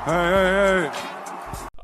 Hey.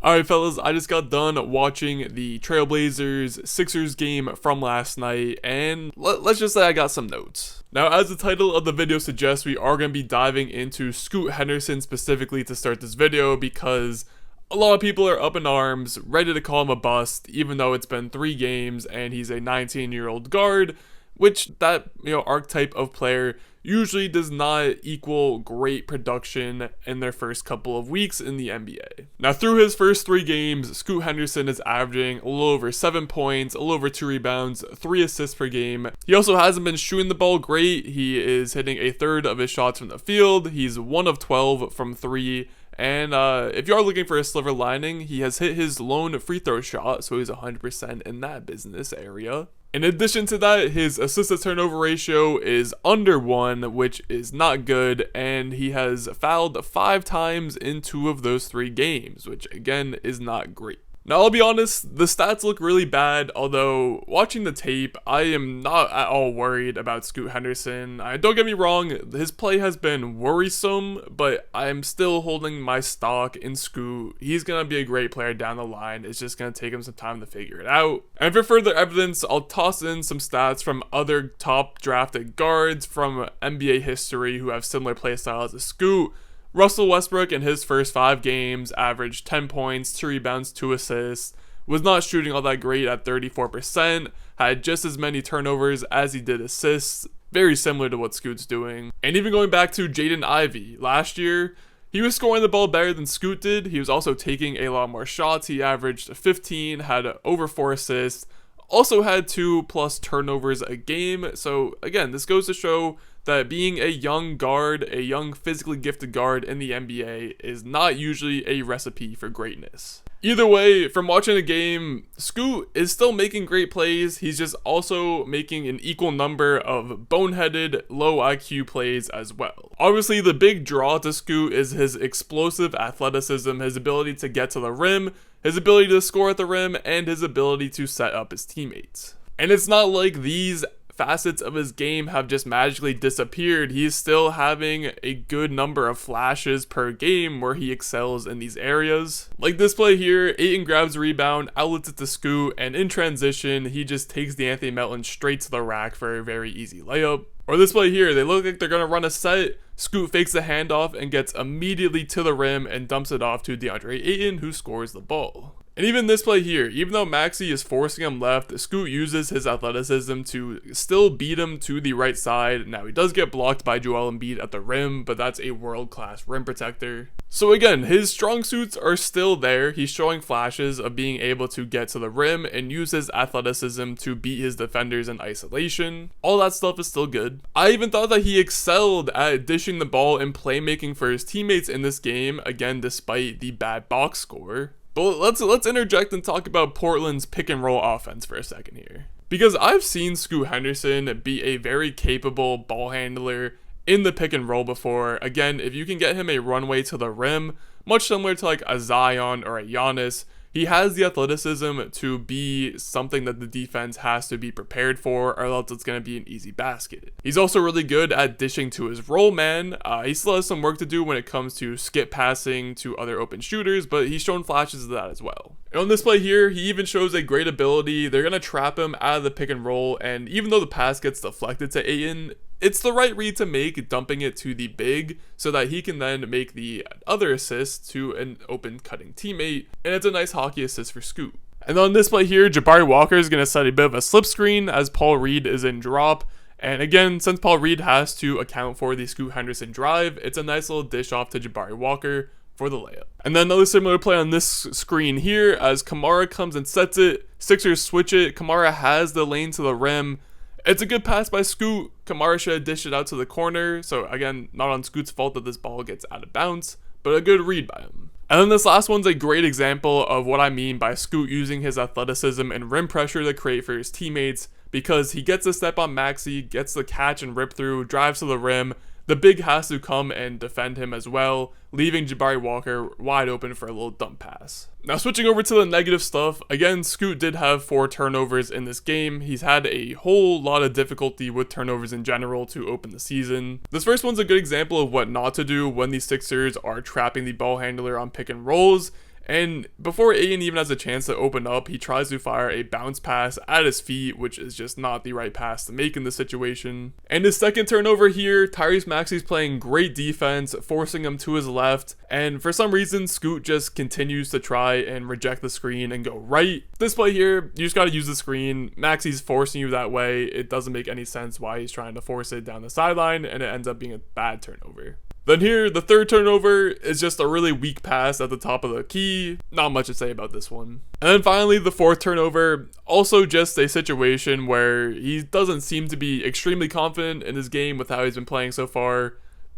Alright fellas, I just got done watching the Trailblazers Sixers game from last night, and let's just say I got some notes. Now, as the title of the video suggests, we are going to be diving into Scoot Henderson specifically to start this video, because a lot of people are up in arms, ready to call him a bust, even though it's been 3 games and he's a 19-year-old guard, which that, archetype of player usually does not equal great production in their first couple of weeks in the NBA. Now, through his first 3 games, Scoot Henderson is averaging a little over 7 points, a little over 2 rebounds, 3 assists per game. He also hasn't been shooting the ball great. He is hitting a third of his shots from the field. He's 1 of 12 from 3. And if you are looking for a silver lining, he has hit his lone free throw shot, so he's 100% in that business area. In addition to that, his assist to turnover ratio is under 1, which is not good, and he has fouled 5 times in 2 of those 3 games, which again is not great. Now, I'll be honest, the stats look really bad, although watching the tape, I am not at all worried about Scoot Henderson. Don't get me wrong, his play has been worrisome, but I am still holding my stock in Scoot. He's going to be a great player down the line. It's just going to take him some time to figure it out. And for further evidence, I'll toss in some stats from other top drafted guards from NBA history who have similar play styles as Scoot. Russell Westbrook in his first 5 games averaged 10 points, 2 rebounds, 2 assists, was not shooting all that great at 34%, had just as many turnovers as he did assists, very similar to what Scoot's doing. And even going back to Jaden Ivey, last year, he was scoring the ball better than Scoot did. He was also taking a lot more shots. He averaged 15, had over 4 assists, also had 2+ turnovers a game. So again, this goes to show that being a young guard, a young physically gifted guard in the NBA is not usually a recipe for greatness. Either way, from watching the game, Scoot is still making great plays. He's just also making an equal number of boneheaded, low IQ plays as well. Obviously, the big draw to Scoot is his explosive athleticism, his ability to get to the rim, his ability to score at the rim, and his ability to set up his teammates. And it's not like these facets of his game have just magically disappeared. He's still having a good number of flashes per game where he excels in these areas. Like this play here, Ayton grabs a rebound, outlets it to Scoot, and in transition, he just takes the Anthony Melton straight to the rack for a very easy layup. Or this play here, they look like they're going to run a set. Scoot fakes the handoff and gets immediately to the rim and dumps it off to DeAndre Ayton, who scores the ball. And even this play here, even though Maxey is forcing him left, Scoot uses his athleticism to still beat him to the right side. Now, he does get blocked by Joel Embiid at the rim, but that's a world-class rim protector. So again, his strong suits are still there. He's showing flashes of being able to get to the rim and use his athleticism to beat his defenders in isolation. All that stuff is still good. I even thought that he excelled at dishing the ball and playmaking for his teammates in this game, again, despite the bad box score. But let's interject and talk about Portland's pick and roll offense for a second here. Because I've seen Scoot Henderson be a very capable ball handler in the pick and roll before. Again, if you can get him a runway to the rim, much similar to like a Zion or a Giannis, he has the athleticism to be something that the defense has to be prepared for, or else it's going to be an easy basket. He's also really good at dishing to his roll man. He still has some work to do when it comes to skip passing to other open shooters, but he's shown flashes of that as well. And on this play here, he even shows a great ability. They're going to trap him out of the pick and roll, and even though the pass gets deflected to Ayton, it's the right read to make, dumping it to the big so that he can then make the other assist to an open cutting teammate, and it's a nice hockey assist for Scoot. And on this play here, Jabari Walker is going to set a bit of a slip screen as Paul Reed is in drop, and again, since Paul Reed has to account for the Scoot Henderson drive, it's a nice little dish off to Jabari Walker for the layup. And then another similar play on this screen here as Kamara comes and sets it, Sixers switch it, Kamara has the lane to the rim. It's a good pass by Scoot. Kamara should have dished it out to the corner. So again, not on Scoot's fault that this ball gets out of bounds, but a good read by him. And then this last one's a great example of what I mean by Scoot using his athleticism and rim pressure to create for his teammates, because he gets a step on Maxey, gets the catch and rip through, drives to the rim, the big has to come and defend him as well, leaving Jabari Walker wide open for a little dump pass. Now switching over to the negative stuff, again, Scoot did have 4 turnovers in this game. He's had a whole lot of difficulty with turnovers in general to open the season. This first one's a good example of what not to do when the Sixers are trapping the ball handler on pick and rolls. And before Ayton even has a chance to open up, he tries to fire a bounce pass at his feet, which is just not the right pass to make in this situation. And his second turnover here, Tyrese Maxey's playing great defense, forcing him to his left, and for some reason, Scoot just continues to try and reject the screen and go right. This play here, you just gotta use the screen. Maxey's forcing you that way. It doesn't make any sense why he's trying to force it down the sideline, and it ends up being a bad turnover. Then here, the third turnover is just a really weak pass at the top of the key. Not much to say about this one. And then finally, the fourth turnover, also just a situation where he doesn't seem to be extremely confident in his game with how he's been playing so far.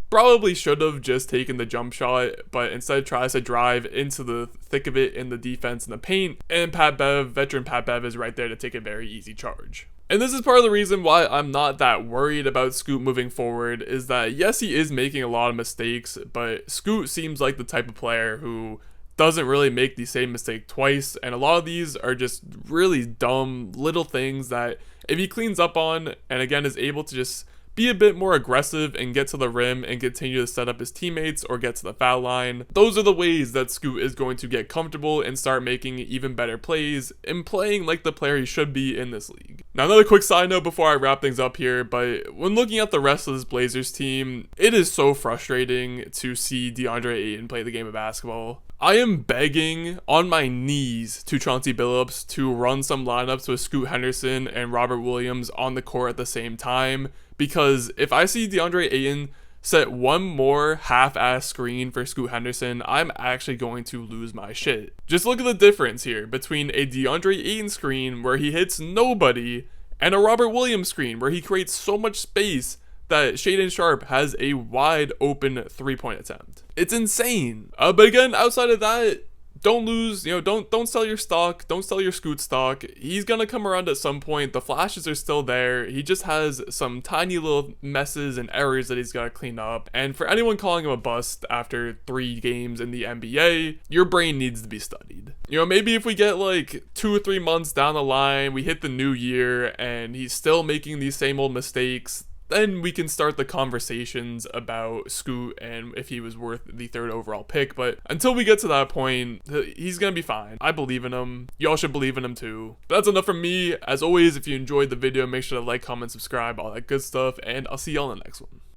Probably should have just taken the jump shot, but instead tries to drive into the thick of it in the defense in the paint, and veteran Pat Bev is right there to take a very easy charge. And this is part of the reason why I'm not that worried about Scoot moving forward, is that yes, he is making a lot of mistakes, but Scoot seems like the type of player who doesn't really make the same mistake twice, and a lot of these are just really dumb little things that if he cleans up on, and again is able to just be a bit more aggressive and get to the rim and continue to set up his teammates or get to the foul line. Those are the ways that Scoot is going to get comfortable and start making even better plays and playing like the player he should be in this league. Now another quick side note before I wrap things up here, but when looking at the rest of this Blazers team, it is so frustrating to see DeAndre Ayton play the game of basketball. I am begging on my knees to Chauncey Billups to run some lineups with Scoot Henderson and Robert Williams on the court at the same time, because if I see DeAndre Ayton set one more half-ass screen for Scoot Henderson, I'm actually going to lose my shit. Just look at the difference here between a DeAndre Ayton screen where he hits nobody and a Robert Williams screen where he creates so much space that Shaedon Sharpe has a wide open 3-point attempt. It's insane. But again, outside of that, don't lose, don't sell your stock, don't sell your Scoot stock. He's gonna come around at some point. The flashes are still there. He just has some tiny little messes and errors that he's gotta clean up. And for anyone calling him a bust after 3 games in the NBA, your brain needs to be studied. Maybe if we get like 2 or 3 months down the line, we hit the new year and he's still making these same old mistakes, then we can start the conversations about Scoot and if he was worth the 3rd overall pick. But until we get to that point, he's gonna be fine. I believe in him. Y'all should believe in him too. But that's enough from me. As always, if you enjoyed the video, make sure to like, comment, subscribe, all that good stuff, and I'll see y'all in the next one.